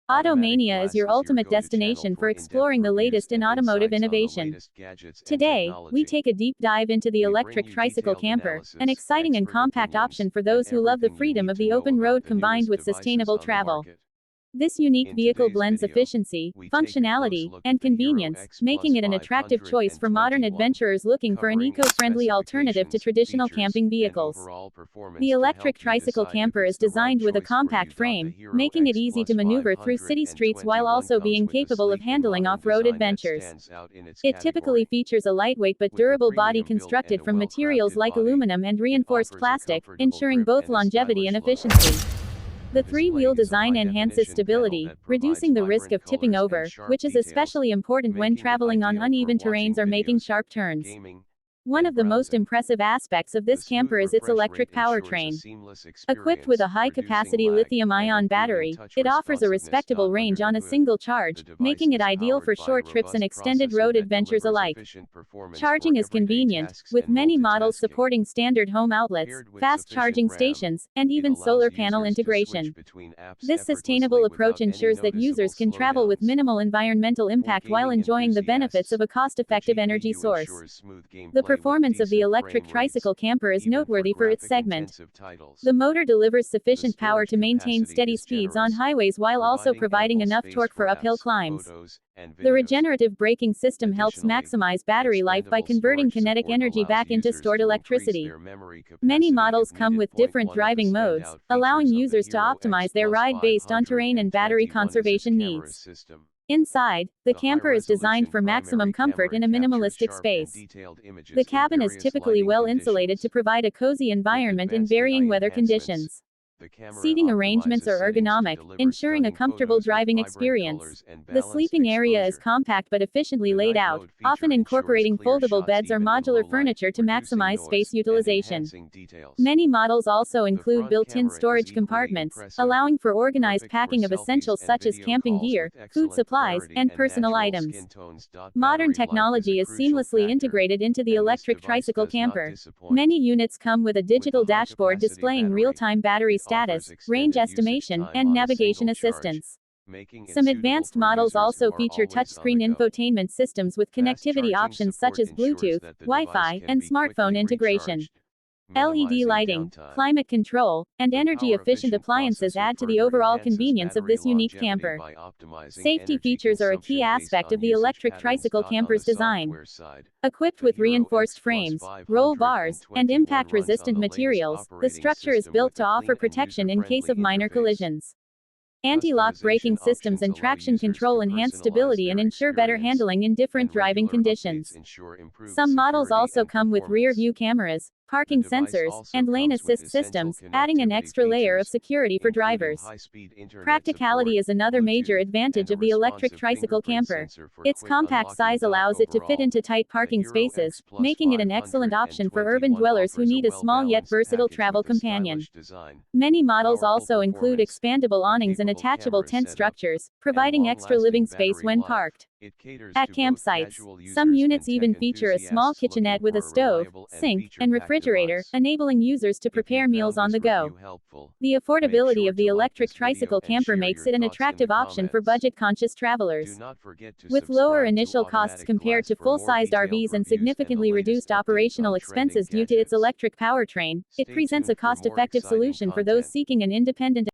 Automania is your ultimate destination for exploring the latest in automotive innovation. Today, we take a deep dive into the electric tricycle camper, an exciting and compact option for those who love the freedom of the open road combined with sustainable travel. This unique vehicle blends efficiency, functionality, and convenience, making it an attractive choice for modern adventurers looking for an eco-friendly alternative to traditional camping vehicles. The electric tricycle camper is designed with a compact frame, making it easy to maneuver through city streets while also being capable of handling off-road adventures. It typically features a lightweight but durable body constructed from materials like aluminum and reinforced plastic, ensuring both longevity and efficiency. The three-wheel design enhances stability, reducing the risk of tipping over, which is especially important when traveling on uneven terrains or making sharp turns. One of the most impressive aspects of this camper is its electric powertrain. Equipped with a high-capacity lithium-ion battery, it offers a respectable range on a single charge, making it ideal for short trips and extended road adventures alike. Charging is convenient, with many models supporting standard home outlets, fast charging stations, and even solar panel integration. This sustainable approach ensures that users can travel with minimal environmental impact while enjoying the benefits of a cost-effective energy source. The performance of the electric tricycle camper is noteworthy for its segment. The motor delivers sufficient power to maintain steady speeds on highways while also providing enough torque for uphill climbs. The regenerative braking system helps maximize battery life by converting kinetic energy back into stored electricity. Many models come with different driving modes, allowing users to optimize their ride based on terrain and battery conservation needs. Inside, the camper is designed for maximum comfort in a minimalistic space. The cabin is typically well insulated to provide a cozy environment in varying weather conditions. Seating arrangements are ergonomic, ensuring a comfortable driving experience. The sleeping area is compact but efficiently laid out, often incorporating foldable beds or modular furniture to maximize space utilization. Many models also include built-in storage compartments, allowing for organized packing of essentials such as camping gear, food supplies, and personal items. Modern technology is seamlessly integrated into the electric tricycle camper. Many units come with a digital dashboard displaying real-time battery status, range estimation, and navigation assistance. Some advanced models also feature touchscreen infotainment systems with connectivity options such as Bluetooth, Wi-Fi, and smartphone integration. LED lighting, climate control, and energy-efficient appliances add to the overall convenience of this unique camper. Safety features are a key aspect of the electric tricycle camper's design. Equipped with reinforced frames, roll bars, and impact-resistant materials, the structure is built to offer protection in case of minor collisions. Anti-lock braking systems and traction control enhance stability and ensure better handling in different driving conditions. Some models also come with rear-view cameras, parking sensors, and lane assist systems, adding an extra layer of security for drivers. Practicality is another major advantage of the electric tricycle camper. Its compact size allows it to fit into tight parking spaces, making it an excellent option for urban dwellers who need a small yet versatile travel companion. Many models also include expandable awnings and attachable tent structures, providing extra living space when parked. At campsites, some units even feature a small kitchenette with a stove, sink, and refrigerator, enabling users to prepare meals on the go. The affordability of the electric tricycle camper makes it an attractive option for budget-conscious travelers. With lower initial costs compared to full-sized RVs and significantly reduced operational expenses due to its electric powertrain, it presents a cost-effective solution for those seeking an independent